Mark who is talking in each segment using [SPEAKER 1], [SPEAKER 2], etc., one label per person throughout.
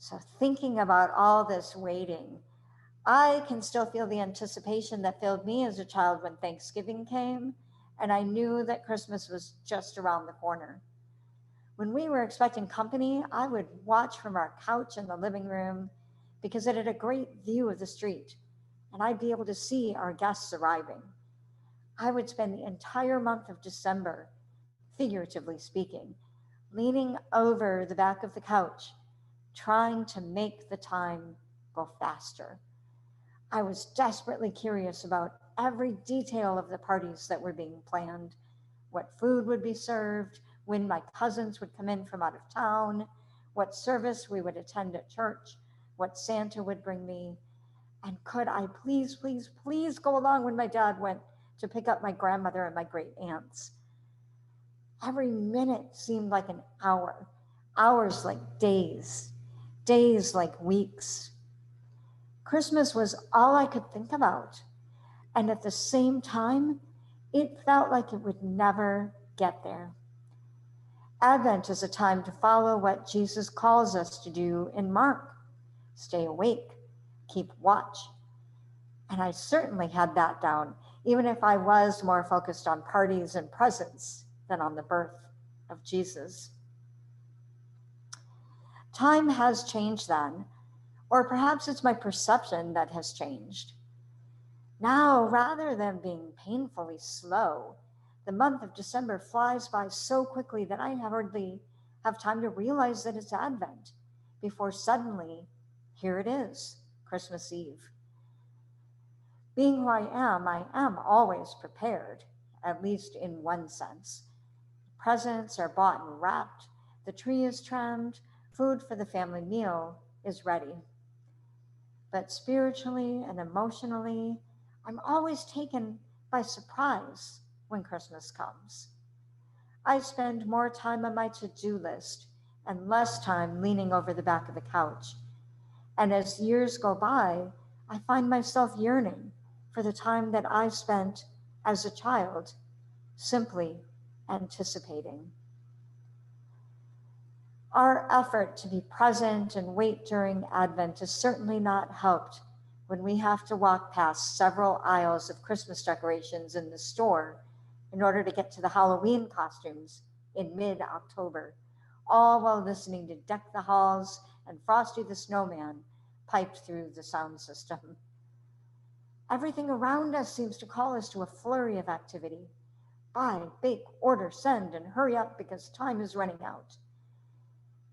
[SPEAKER 1] So, thinking about all this waiting, I can still feel the anticipation that filled me as a child when Thanksgiving came, and I knew that Christmas was just around the corner. When we were expecting company, I would watch from our couch in the living room because it had a great view of the street, and I'd be able to see our guests arriving. I would spend the entire month of December, figuratively speaking, leaning over the back of the couch, trying to make the time go faster. I was desperately curious about every detail of the parties that were being planned, what food would be served, when my cousins would come in from out of town, what service we would attend at church, what Santa would bring me, and could I please, please, please go along when my dad went to pick up my grandmother and my great aunts? Every minute seemed like an hour, hours like days, days like weeks. Christmas was all I could think about. And at the same time, it felt like it would never get there. Advent is a time to follow what Jesus calls us to do in Mark: stay awake, keep watch. And I certainly had that down, even if I was more focused on parties and presents than on the birth of Jesus. Time has changed then, or perhaps it's my perception that has changed. Now, rather than being painfully slow, the month of December flies by so quickly that I hardly have time to realize that it's Advent before suddenly, here it is, Christmas Eve. Being who I am always prepared, at least in one sense. Presents are bought and wrapped, the tree is trimmed, food for the family meal is ready. But spiritually and emotionally, I'm always taken by surprise when Christmas comes. I spend more time on my to do list and less time leaning over the back of the couch. And as years go by, I find myself yearning for the time that I spent as a child simply anticipating. Our effort to be present and wait during Advent is certainly not helped when we have to walk past several aisles of Christmas decorations in the store in order to get to the Halloween costumes in mid October, all while listening to Deck the Halls and Frosty the Snowman piped through the sound system. Everything around us seems to call us to a flurry of activity: buy, bake, order, send, and hurry up because time is running out.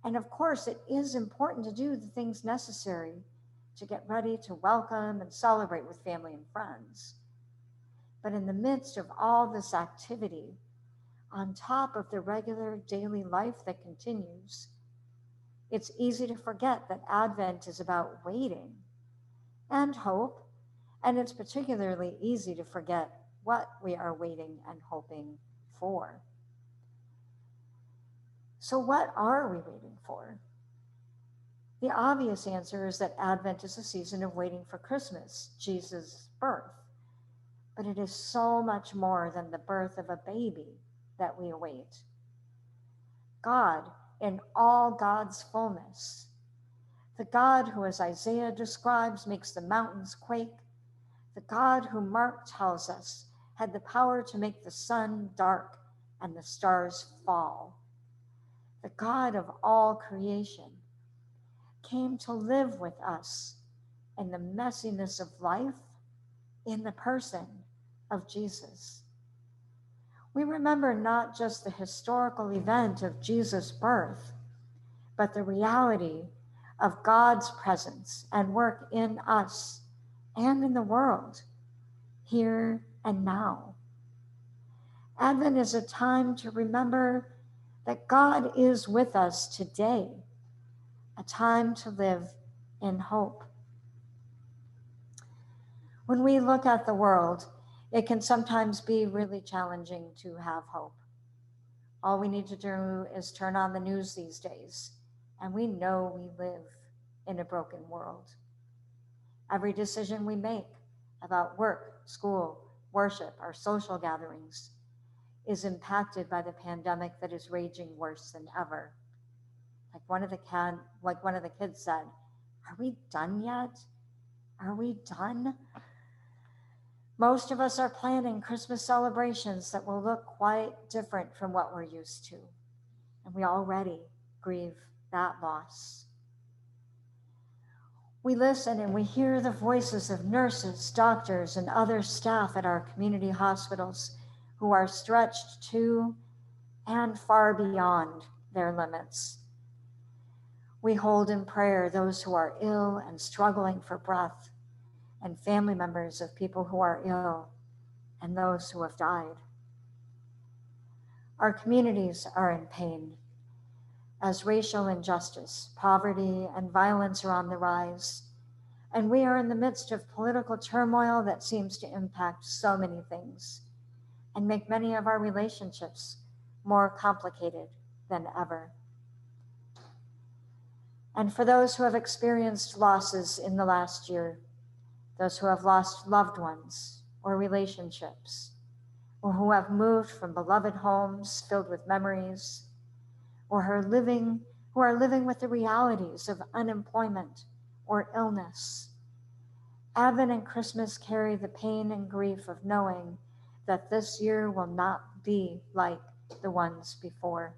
[SPEAKER 1] And of course, it is important to do the things necessary to get ready to welcome and celebrate with family and friends. But in the midst of all this activity, on top of the regular daily life that continues, it's easy to forget that Advent is about waiting and hope, and it's particularly easy to forget what we are waiting and hoping for. So, what are we waiting for? The obvious answer is that Advent is a season of waiting for Christmas, Jesus' birth. But it is so much more than the birth of a baby that we await. God, in all God's fullness, the God who, as Isaiah describes, makes the mountains quake, the God who Mark tells us had the power to make the sun dark and the stars fall, the God of all creation, came to live with us in the messiness of life in the person of Jesus. We remember not just the historical event of Jesus' birth, but the reality of God's presence and work in us and in the world, here and now. Advent is a time to remember that God is with us today, a time to live in hope. When we look at the world, it can sometimes be really challenging to have hope. All we need to do is turn on the news these days, and we know we live in a broken world. Every decision we make about work, school, worship, our social gatherings is impacted by the pandemic that is raging worse than ever. Like one of the kids said, "Are we done yet? Are we done?" Most of us are planning Christmas celebrations that will look quite different from what we're used to, and we already grieve that loss. We listen and we hear the voices of nurses, doctors, and other staff at our community hospitals who are stretched to and far beyond their limits. We hold in prayer those who are ill and struggling for breath, and family members of people who are ill and those who have died. Our communities are in pain as racial injustice, poverty, and violence are on the rise. And we are in the midst of political turmoil that seems to impact so many things and make many of our relationships more complicated than ever. And for those who have experienced losses in the last year, those who have lost loved ones or relationships, or who have moved from beloved homes filled with memories, or who are living with the realities of unemployment or illness. Advent and Christmas carry the pain and grief of knowing that this year will not be like the ones before.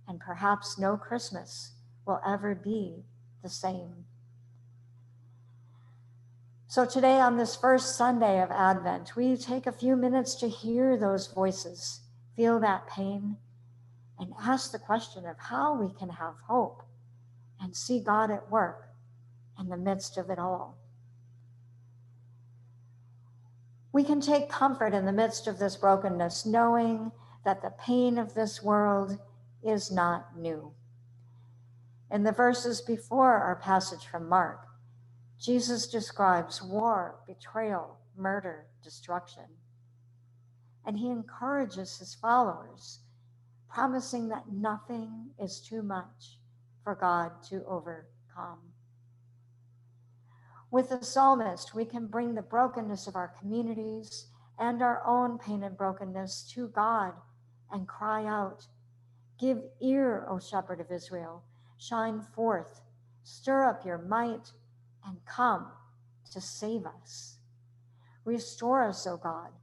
[SPEAKER 1] And perhaps no Christmas will ever be the same. So today, on this first Sunday of Advent, we take a few minutes to hear those voices, feel that pain, and ask the question of how we can have hope and see God at work in the midst of it all. We can take comfort in the midst of this brokenness, knowing that the pain of this world is not new. In the verses before our passage from Mark, Jesus describes war, betrayal, murder, destruction. And he encourages his followers, promising that nothing is too much for God to overcome. With the psalmist, we can bring the brokenness of our communities and our own pain and brokenness to God and cry out, "Give ear, O shepherd of Israel, shine forth, stir up your might, and come to save us. Restore us, O God.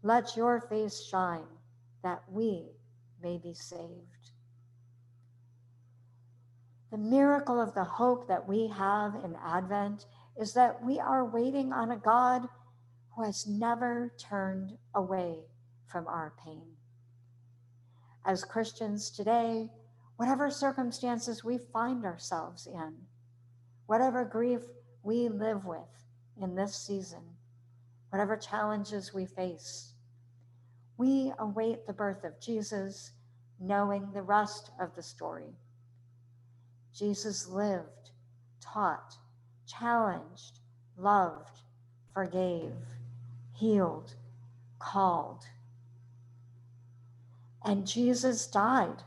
[SPEAKER 1] Let your face shine, that we may be saved." The miracle of the hope that we have in Advent is that we are waiting on a God who has never turned away from our pain. As Christians today, whatever circumstances we find ourselves in, whatever grief we live with in this season, whatever challenges we face, we await the birth of Jesus, knowing the rest of the story. Jesus lived, taught, challenged, loved, forgave, healed, called. And Jesus died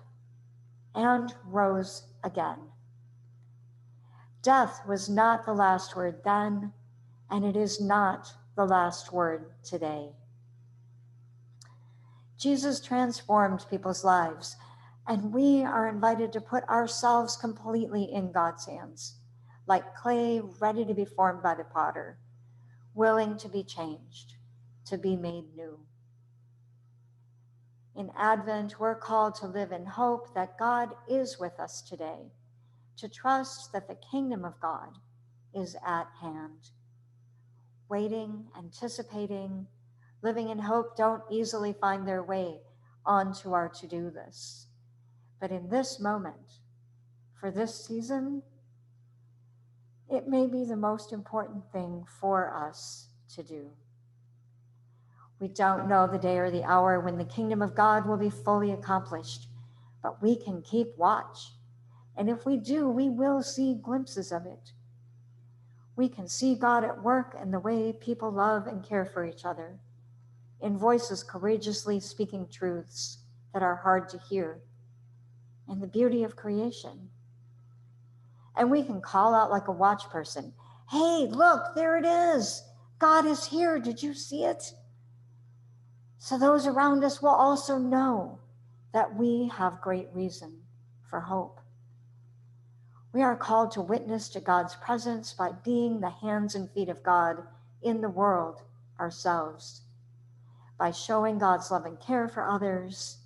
[SPEAKER 1] and rose again. Death was not the last word then, and it is not the last word today. Jesus transformed people's lives, and we are invited to put ourselves completely in God's hands, like clay ready to be formed by the potter, willing to be changed, to be made new. In Advent, we're called to live in hope that God is with us today, to trust that the kingdom of God is at hand. Waiting, anticipating, living in hope don't easily find their way onto our to-do list. But in this moment, for this season, it may be the most important thing for us to do. We don't know the day or the hour when the kingdom of God will be fully accomplished, but we can keep watch. And if we do, we will see glimpses of it. We can see God at work in the way people love and care for each other, in voices courageously speaking truths that are hard to hear, in the beauty of creation. And we can call out like a watch person, "Hey, look, there it is. God is here. Did you see it?" So those around us will also know that we have great reason for hope. We are called to witness to God's presence by being the hands and feet of God in the world ourselves, by showing God's love and care for others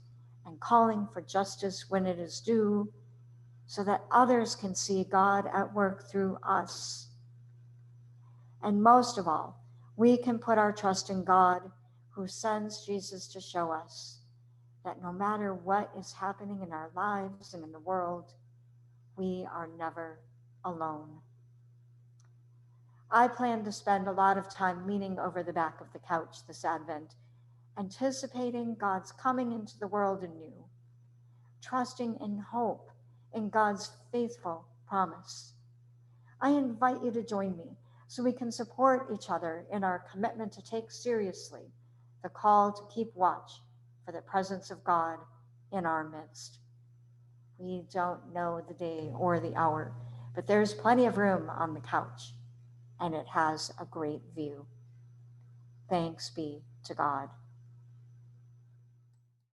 [SPEAKER 1] and calling for justice when it is due, so that others can see God at work through us. And most of all, we can put our trust in God, who sends Jesus to show us that no matter what is happening in our lives and in the world, we are never alone. I plan to spend a lot of time leaning over the back of the couch this Advent, anticipating God's coming into the world anew, trusting in hope in God's faithful promise. I invite you to join me so we can support each other in our commitment to take seriously the call to keep watch for the presence of God in our midst. We don't know the day or the hour, but there's plenty of room on the couch, and it has a great view. Thanks be to God.